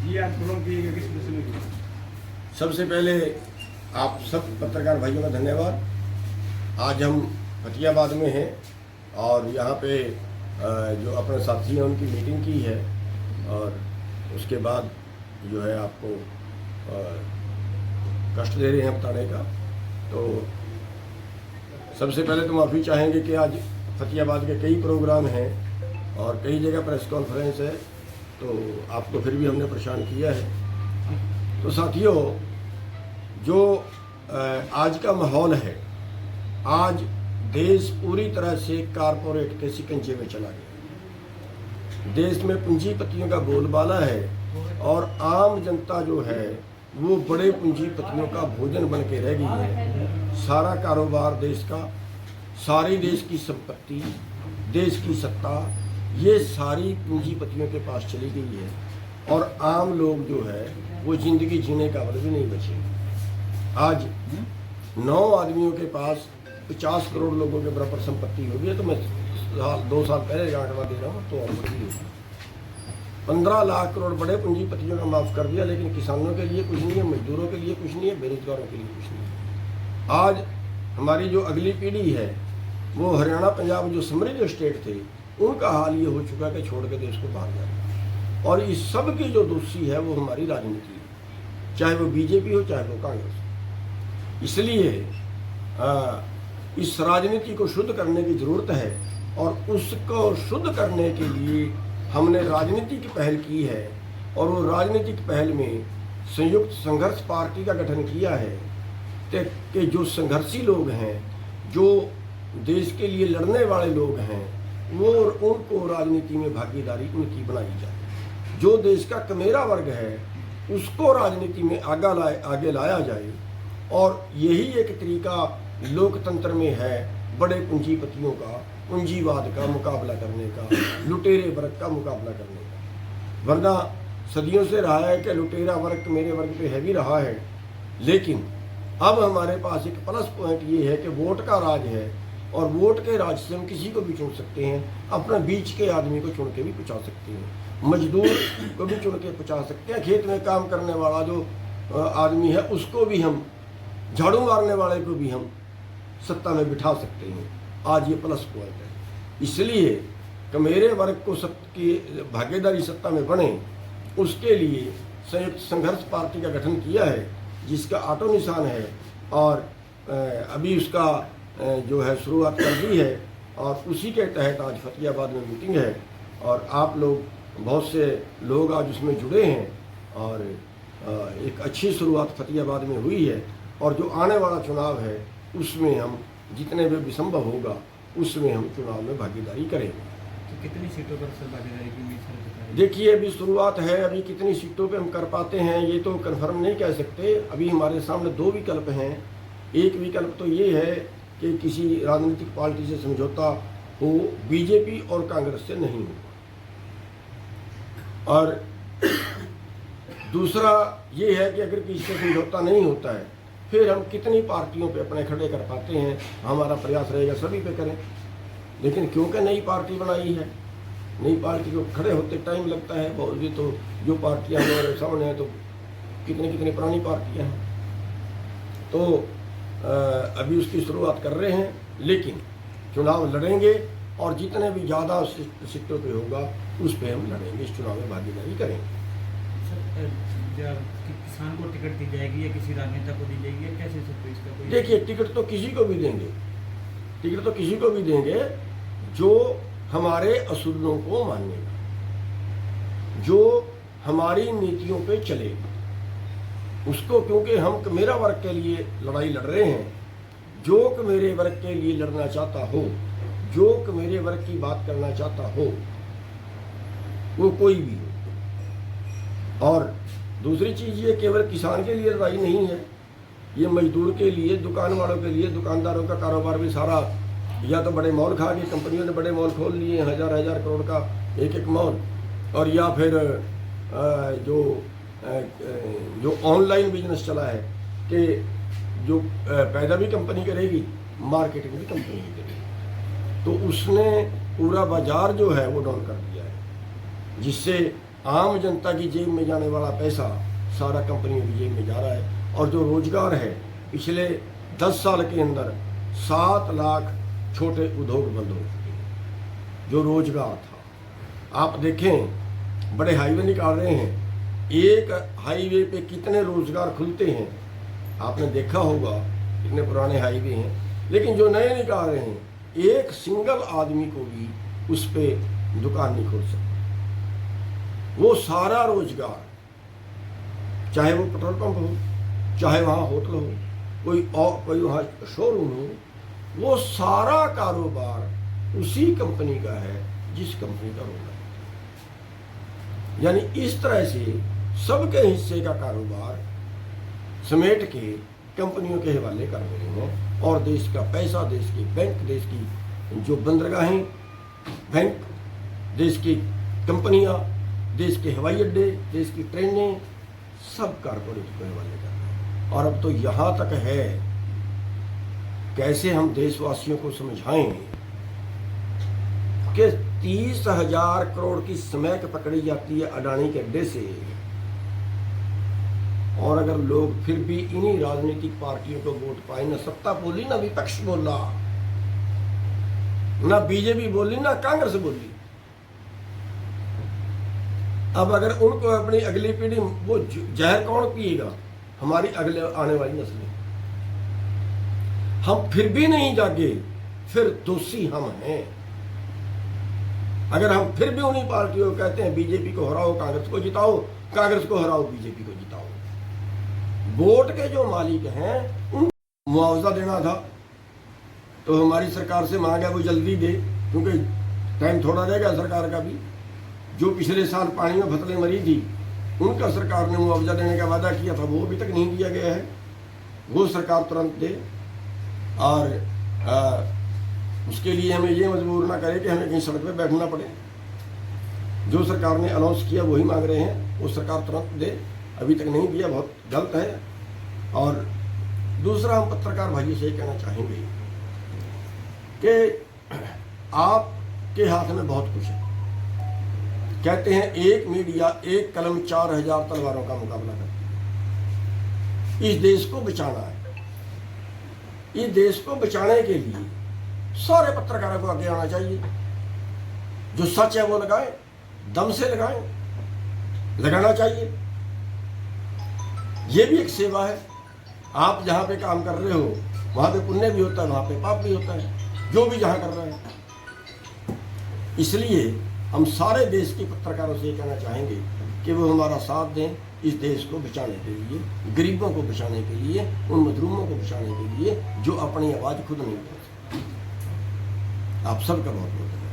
जी आंदोलन की किस विषय में की? सबसे पहले आप सब पत्रकार भाइयों का धन्यवाद। आज हम फतियाबाद में हैं और यहाँ पे जो अपने साथी हैं उनकी मीटिंग की है और उसके बाद जो है आपको कष्ट दे रहे हैं बताने का। तो सबसे पहले तो माफ़ी चाहेंगे कि आज फतियाबाद के कई प्रोग्राम हैं और कई जगह प्रेस कॉन्फ्रेंस है, तो आपको फिर भी हमने परेशान किया है। तो साथियों, जो आज का माहौल है, आज देश पूरी तरह से कारपोरेट के शिकंजे में चला गया। देश में पूंजीपतियों का बोलबाला है और आम जनता जो है वो बड़े पूंजीपतियों का भोजन बन के रह गई है। सारा कारोबार देश का, सारी देश की संपत्ति, देश की सत्ता, ये सारी पूंजीपतियों के पास चली गई है और आम लोग जो है वो जिंदगी जीने का बल भी नहीं बचे। आज 9 आदमियों के पास 50 करोड़ लोगों के बराबर संपत्ति होगी है। तो मैं 2 साल पहले का आंकड़ा दे रहा हूँ, तो और बढ़ी होगी। 15 लाख करोड़ बड़े पूंजीपतियों का माफ़ कर दिया, लेकिन किसानों के लिए कुछ नहीं है, मजदूरों के लिए कुछ नहीं है, बेरोजगारों के लिए कुछ नहीं है। आज हमारी जो अगली पीढ़ी है वो हरियाणा पंजाब जो समृद्ध स्टेट थे, उनका हाल ये हो चुका है कि छोड़ के देश को बाहर जाए। और इस सब की जो दोषी है वो हमारी राजनीति है, चाहे वो बीजेपी हो चाहे वो कांग्रेस। इसलिए इस राजनीति को शुद्ध करने की ज़रूरत है और उसको शुद्ध करने के लिए हमने राजनीतिक पहल की है और वो राजनीतिक पहल में संयुक्त संघर्ष पार्टी का गठन किया है कि जो संघर्षी लोग हैं, जो देश के लिए लड़ने वाले लोग हैं, वो उनको राजनीति में भागीदारी उनकी बनाई जाए। जो देश का कमेरा वर्ग है उसको राजनीति में आगे लाया जाए। और यही एक तरीका लोकतंत्र में है बड़े पूंजीपतियों का, पूंजीवाद का मुकाबला करने का, लुटेरे वर्ग का मुकाबला करने का। वरना सदियों से रहा है कि लुटेरा वर्ग मेरे वर्ग पे हैवी रहा है, लेकिन अब हमारे पास एक प्लस पॉइंट ये है कि वोट का राज है और वोट के राज से हम किसी को भी चुन सकते हैं, अपने बीच के आदमी को चुन के भी पहुँचा सकते हैं, मजदूर को भी चुन के पहुँचा सकते हैं, खेत में काम करने वाला जो आदमी है उसको भी हम, झाड़ू मारने वाले को भी हम सत्ता में बिठा सकते हैं। आज ये प्लस पॉइंट है। इसलिए कि मेरे वर्ग को की भागीदारी सत्ता में बने, उसके लिए संयुक्त संघर्ष पार्टी का गठन किया है, जिसका ऑटो निशान है और अभी उसका जो है शुरुआत कर दी है और उसी के तहत आज फतियाबाद में मीटिंग है और आप लोग, बहुत से लोग आज उसमें जुड़े हैं और एक अच्छी शुरुआत फतियाबाद में हुई है। और जो आने वाला चुनाव है उसमें हम जितने भी संभव होगा उसमें हम चुनाव में भागीदारी करेंगे। तो कितनी सीटों पर सर भागीदारी की उम्मीद है? देखिए, अभी शुरुआत है, अभी कितनी सीटों पे हम कर पाते हैं ये तो कंफर्म नहीं कह सकते। अभी हमारे सामने 2 विकल्प हैं। एक विकल्प तो ये है कि किसी राजनीतिक पार्टी से समझौता हो, बीजेपी और कांग्रेस से नहीं हो, और दूसरा ये है कि अगर किसी से समझौता नहीं होता है फिर हम कितनी पार्टियों पे अपने खड़े कर पाते हैं। हमारा प्रयास रहेगा सभी पे करें, लेकिन क्योंकि नई पार्टी बनाई है, नई पार्टी को खड़े होते टाइम लगता है बहुत। भी तो जो पार्टियां हमारे सामने हैं तो कितनी पुरानी पार्टियां हैं, तो अभी उसकी शुरुआत कर रहे हैं, लेकिन चुनाव लड़ेंगे और जितने भी ज़्यादा सीटों पे होगा उस पर हम लड़ेंगे, इस चुनाव में भागीदारी करेंगे। किसान को टिकट दी जाएगी या किसी राजनेता को दी जाएगी या कैसे सब इसका कोई? देखिए, टिकट तो किसी को भी देंगे, टिकट तो किसी को भी देंगे जो हमारे असूलों को मानेगा, जो हमारी नीतियों पे चलेगा उसको। क्योंकि हम मेरा वर्ग के लिए लड़ाई लड़ रहे हैं। जो मेरे वर्ग के लिए लड़ना चाहता हो, जो मेरे वर्ग की बात करना चाहता हो, वो कोई भी हो। और दूसरी चीज़ ये केवल किसान के लिए लड़ाई नहीं है, ये मजदूर के लिए, दुकान वालों के लिए, दुकानदारों का कारोबार भी सारा, या तो बड़े मॉल खा के कंपनियों ने बड़े मॉल खोल लिए, हजार करोड़ का एक मॉल, और या फिर जो ऑनलाइन बिजनेस चला है कि जो पैदा भी कंपनी करेगी, मार्केटिंग भी कंपनी करेगी, तो उसने पूरा बाजार जो है वो डाउन कर दिया है, जिससे आम जनता की जेब में जाने वाला पैसा सारा कंपनियों की जेब में जा रहा है। और जो रोजगार है, पिछले 10 साल के अंदर 7 लाख छोटे उद्योग बंद हो चुके हैं। जो रोजगार था, आप देखें बड़े हाईवे निकाल रहे हैं, एक हाईवे पे कितने रोजगार खुलते हैं आपने देखा होगा, कितने पुराने हाईवे हैं। लेकिन जो नए निकाल रहे हैं, एक सिंगल आदमी को भी उस पे दुकान नहीं खोल सकता। वो सारा रोजगार, चाहे वो पेट्रोल पंप हो, चाहे वहाँ होटल हो, कोई वहाँ शोरूम हो, वो सारा कारोबार उसी कंपनी का है जिस कंपनी का रोल है। यानी इस तरह से सबके हिस्से का कारोबार समेट के कंपनियों के हवाले कर रहे हैं। और देश का पैसा, देश के बैंक, देश की जो बंदरगाहें, बैंक, देश की कंपनियां, देश के हवाई अड्डे, देश की ट्रेनें, सब कारपोरेट के हवाले कर रहे हैं। और अब तो यहाँ तक है, कैसे हम देशवासियों को समझाएं कि 30,000 करोड़ की स्मैक पकड़ी जाती है अडानी के अड्डे से, और अगर लोग फिर भी इन्हीं राजनीतिक पार्टियों को वोट पाए, ना सत्ता बोली, ना विपक्ष बोला, ना बीजेपी बोली, ना कांग्रेस बोली। अब अगर उनको अपनी अगली पीढ़ी, वो जहर कौन पिएगा? हमारी अगले आने वाली नस्लें। हम फिर भी नहीं जागे, फिर दोषी हम हैं। अगर हम फिर भी उन्हीं पार्टियों को कहते हैं बीजेपी को हराओ, कांग्रेस को जिताओ, कांग्रेस को हराओ, बीजेपी को जिताओ, वोट के जो मालिक हैं उन मुआवजा देना था तो हमारी सरकार से मांगा वो जल्दी दे, क्योंकि टाइम थोड़ा रहेगा सरकार का भी। जो पिछले साल पानी में फसलें मरी थी, उनका सरकार ने मुआवजा देने का वादा किया था, वो अभी तक नहीं दिया गया है। वो सरकार तुरंत दे, और उसके लिए हमें ये मजबूर ना करे कि हमें कहीं सड़क पे बैठना पड़े। जो सरकार ने अनाउंस किया वही मांग रहे हैं, वो सरकार तुरंत दे। अभी तक नहीं दिया, बहुत गलत है। और दूसरा, हम पत्रकार भाइयों से ये कहना चाहेंगे कि आपके हाथ में बहुत कुछ है। कहते हैं एक मीडिया, एक कलम 4000 तलवारों का मुकाबला करती है। इस देश को बचाना है। इस देश को बचाने के लिए सारे पत्रकारों को आगे आना चाहिए। जो सच है वो लगाएं, दम से लगाएं, लगाना चाहिए। ये भी एक सेवा है। आप जहाँ पे काम कर रहे हो वहाँ पे पुण्य भी होता है, वहाँ पे पाप भी होता है, जो भी जहाँ कर रहे हैं। इसलिए हम सारे देश के पत्रकारों से ये कहना चाहेंगे कि वो हमारा साथ दें इस देश को बचाने के लिए, गरीबों को बचाने के लिए, उन मजलूमों को बचाने के लिए जो अपनी आवाज़ खुद नहीं उठा सकते। आप सबका बहुत बहुत धन्यवाद।